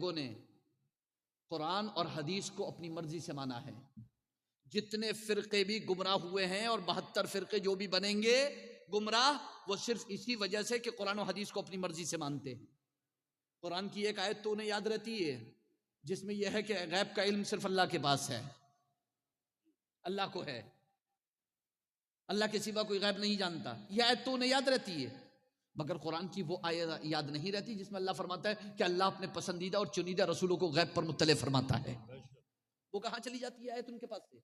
لوگوں نے قرآن اور حدیث کو اپنی مرضی سے مانا ہے. جتنے فرقے بھی گمراہ ہوئے ہیں اور 72 فرقے جو بھی بنیں گے گمراہ، وہ صرف اسی وجہ سے کہ قرآن و حدیث کو اپنی مرضی سے مانتے ہیں. قرآن کی ایک آیت تو انہیں یاد رہتی ہے جس میں یہ ہے کہ غیب کا علم صرف اللہ کے پاس ہے، اللہ کو ہے، اللہ کے سوا کوئی غیب نہیں جانتا. یہ آیت تو انہیں یاد رہتی ہے، مگر قرآن کی وہ آیت یاد نہیں رہتی جس میں اللہ فرماتا ہے کہ اللہ اپنے پسندیدہ اور چنیدہ رسولوں کو غیب پر مطلع فرماتا ہے. وہ کہاں چلی جاتی ہے آیت ان کے پاس سے؟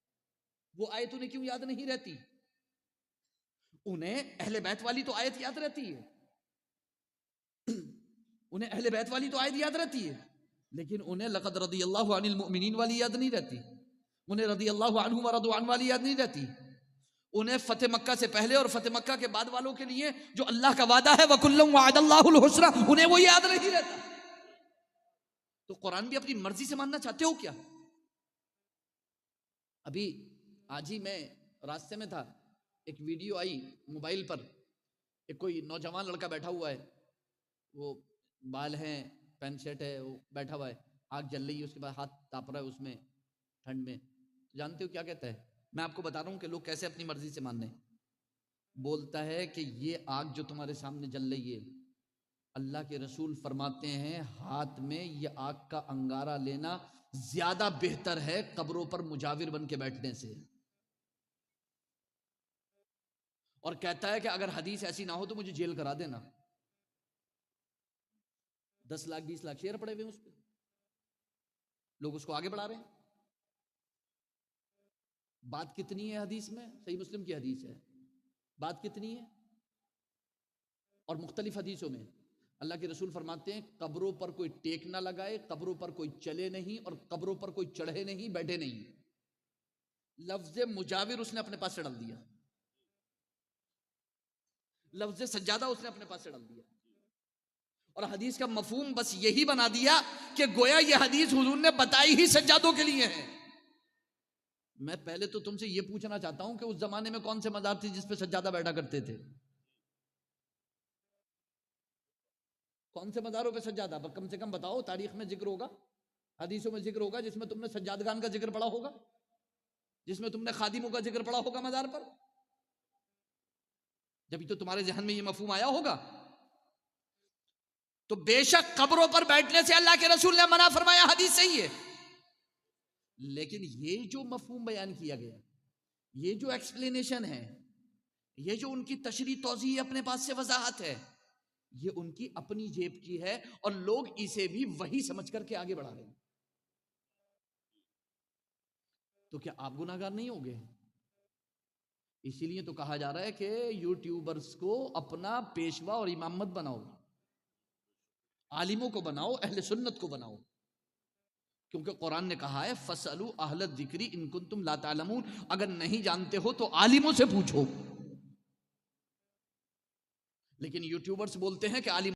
وہ آیت انہیں کیوں یاد نہیں رہتی؟ انہیں اہل بیت والی تو آیت یاد رہتی ہے، انہیں اہل بیت والی تو آیت یاد رہتی ہے، لیکن انہیں لقد رضی اللہ عن المؤمنین والی یاد نہیں رہتی، انہیں رضی اللہ عنہم ورضوا عنہ والی یاد نہیں رہتی، انہیں فتح مکہ سے پہلے اور فتح مکہ کے بعد والوں کے لیے جو اللہ کا وعدہ ہے وَكُلًّا وَعَدَ اللَّهُ الْحُسْنَى انہیں وہ یاد نہیں رہتا. تو قرآن بھی اپنی مرضی سے ماننا چاہتے ہو کیا؟ ابھی آج ہی میں راستے میں تھا، ایک ویڈیو آئی موبائل پر، ایک کوئی نوجوان لڑکا بیٹھا ہوا ہے، وہ بال ہیں، پینٹ شرٹ ہے، وہ بیٹھا ہوا ہے، آگ جل رہی ہے، اس کے بعد ہاتھ تاپ رہا ہے اس میں ٹھنڈ میں. جانتے ہو کیا کہتا ہے؟ میں آپ کو بتا رہا ہوں کہ لوگ کیسے اپنی مرضی سے مان رہے ہیں. بولتا ہے کہ یہ آگ جو تمہارے سامنے جل رہی ہے، اللہ کے رسول فرماتے ہیں ہاتھ میں یہ آگ کا انگارہ لینا زیادہ بہتر ہے قبروں پر مجاور بن کے بیٹھنے سے. اور کہتا ہے کہ اگر حدیث ایسی نہ ہو تو مجھے جیل کرا دینا. 10 لاکھ 20 لاکھ شیئر پڑے ہوئے اس پہ، لوگ اس کو آگے بڑھا رہے ہیں. بات کتنی ہے حدیث میں؟ صحیح مسلم کی حدیث ہے، بات کتنی ہے؟ اور مختلف حدیثوں میں اللہ کے رسول فرماتے ہیں قبروں پر کوئی ٹیک نہ لگائے، قبروں پر کوئی چلے نہیں، اور قبروں پر کوئی چڑھے نہیں، بیٹھے نہیں. لفظ مجاور اس نے اپنے پاس سے ڈال دیا، لفظ سجادہ اس نے اپنے پاس سے ڈال دیا، اور حدیث کا مفہوم بس یہی بنا دیا کہ گویا یہ حدیث حضور نے بتائی ہی سجادوں کے لیے ہے. میں پہلے تو تم سے یہ پوچھنا چاہتا ہوں کہ اس زمانے میں کون سے مزار تھے جس پہ سجادہ بیٹھا کرتے تھے؟ کون سے مزاروں پہ سجادہ؟ کم سے کم بتاؤ، تاریخ میں ذکر ہوگا، حدیثوں میں ذکر ہوگا جس میں تم نے سجادگان کا ذکر پڑھا ہوگا، جس میں تم نے خادموں کا ذکر پڑھا ہوگا مزار پر. جبھی تو تمہارے ذہن میں یہ مفہوم آیا ہوگا. تو بے شک قبروں پر بیٹھنے سے اللہ کے رسول نے منع فرمایا، حدیث صحیح ہے. لیکن یہ جو مفہوم بیان کیا گیا، یہ جو ایکسپلینیشن ہے، یہ جو ان کی تشریح توضیح اپنے پاس سے وضاحت ہے، یہ ان کی اپنی جیب کی ہے، اور لوگ اسے بھی وہی سمجھ کر کے آگے بڑھا رہے ہیں. تو کیا آپ گناہگار نہیں ہوگے؟ اسی لیے تو کہا جا رہا ہے کہ یوٹیوبرز کو اپنا پیشوا اور امام مت بناؤ، عالموں کو بناؤ، اہل سنت کو بناؤ، کیونکہ قرآن نے کہا ہے فَاسْأَلُوا أَهْلَ الذِّكْرِ إِن كُنتُمْ لَا تَعْلَمُونَ، اگر نہیں جانتے ہو تو عالموں سے پوچھو. لیکن یوٹیوبرز بولتے ہیں کہ عالم